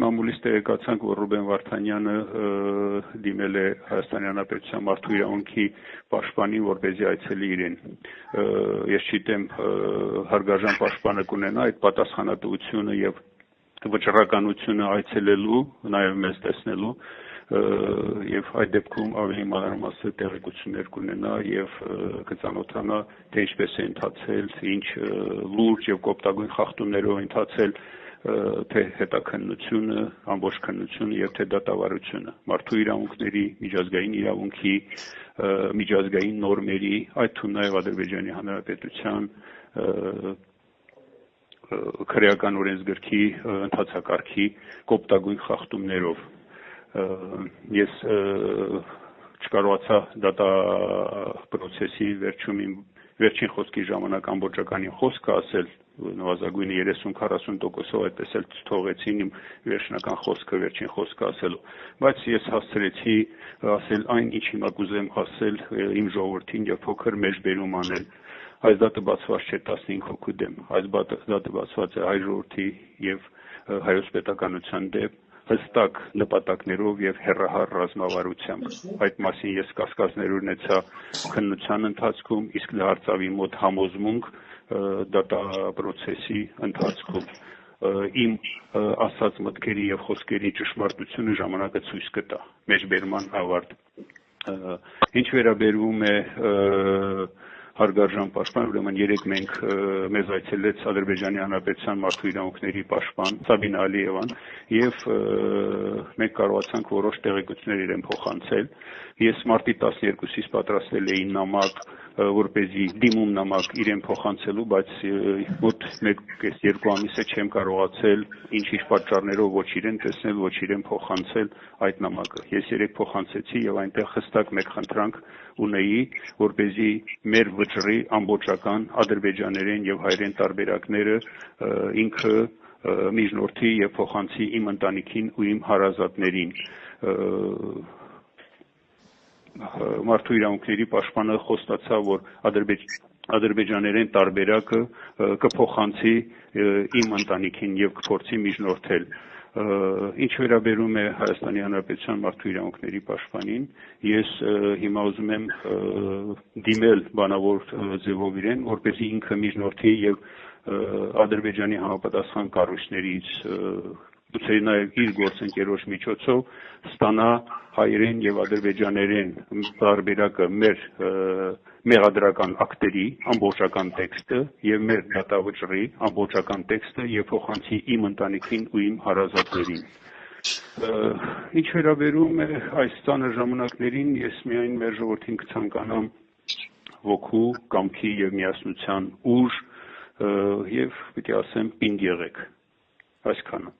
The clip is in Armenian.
մամուլից տեղեկացանք, որ Ռուբեն Վարդանյանը դիմել է Հայաստանի Հանրապետության մարդու իրավունքի պաշտպանին, որպեսզի այցելի իրեն։ Ես չգիտեմ, հարգարժան պաշտպանը կունենա այդ պատասխանատվությունը եւ վճռականությունը այցելելու, նաեւ մեզ տեսնելու եւ այդ դեպքում ավելի մանրամասն տեղեկություններ կունենա եւ կծանոթանա թե ինչպես է ընթացել, ինչ լուրջ եւ կոպտագույն խախտումներով ընթացել թե հետաքննությունը, ամբողջ քննությունը եւ թե դատավարությունը, մարդու իրավունքների, միջազգային իրավունքի, միջազգային նորմերի, այդ թվում նաեւ Ադրբեջանի Հանրապետության քրեական օրենսգրքի ընթացակարգի կոպտագույն խախտումներով։ Ես չկարողացա դատապրոցեսի վերջին խոսքի ժամանակ ամբողջականին խոսքը ասել, նվազագույնը 30-40%-ով այդպես էլ թողեցին իմ վերջնական խոսքը, վերջին խոսքը ասելու, բայց ես հասցրեցի ասել այն, ինչ հիմա կուզեմ ասել իմ ժողովրդին եւ փոքր մեջբերում անել։ Այս դատը բացված չէ 15 հոգու դեմ, այս դատը բացված է հայ ժողովրդի եւ հայոց պետականության դեմ հստակ նպատակներով եւ հեռահար ռազմավարությամբ։ Այդ մասին ես կասկածներ ունեցա քննության ընթացքում, իսկ դարձավ իմ մոտ համոզմունք դատապրոցեսի ընթացքում։ Իմ ասած մտքերի եւ խոսքերի ճշմարտությունը ժամանակը ցույց կտա։ Մեջբերման ավարտ։ Ինչ վերաբերում է հարգարժան պաշտպան, ուրեմն երեկ մենք մեզ այցելեց Ադրբեջանի Հանրապետության մարդու իրավունքների պաշտպան Սաբինա Ալիևան եւ մենք կարողացանք որոշ տեղեկություններ իրեն փոխանցել։ Ես մարտի 12-ից պատրաստել էի նամակ, որպեսզի դիմում նամակ իրեն փոխանցելու, բայց մոտ 1-2 ամիս է չեմ կարողացել ինչ-ինչ պատճառներով ոչ իրեն տեսնել, ոչ իրեն փոխանցել այդ նամակը։ Ես երեք փոխանցեցի եւ այնտեղ հստակ մեկ խնդրանք ունեի, որպեսզի մեր վճռի ամբողջական ադրբեջաներեն եւ հայերեն տարբերակները ինքը միջնորդի եւ փոխանցի իմ ընտանիքին ու իմ հարազատներին։ Մարդու իրավունքների պաշտպանը խոստացավ, որ ադրբեջաներեն տարբերակը կփոխանցի իմ ընտանիքին եւ կփորձի միջնորդել։ Ինչ վերաբերում է Հայաստանի Հանրապետության մարդու իրավունքների պաշտպանին, ես հիմա ուզում եմ դիմել բանավոր ձևով իրեն, որպեսզի ինքը միջնորդի եւ Ադրբեջանի համապատասխան կառույցներից գուցե նաեւ իր գործընկերոջ միջոցով ստանա հայերեն եւ ադրբեջաներեն տարբերակը մեր մեղադրական ակտերի ամբողջական տեքստը եւ մեր դատավճռի ամբողջական տեքստը եւ փոխանցի իմ ընտանիքին ու իմ հարազատներին։ Ինչ վերաբերում է այս ծանր ժամանակներին, ես միայն մեր ժողովրդին կցանկանամ ոգու, կամքի եւ միասնության ուժ եւ պիտի ասեմ պինդ եղեք։ Այսքանը։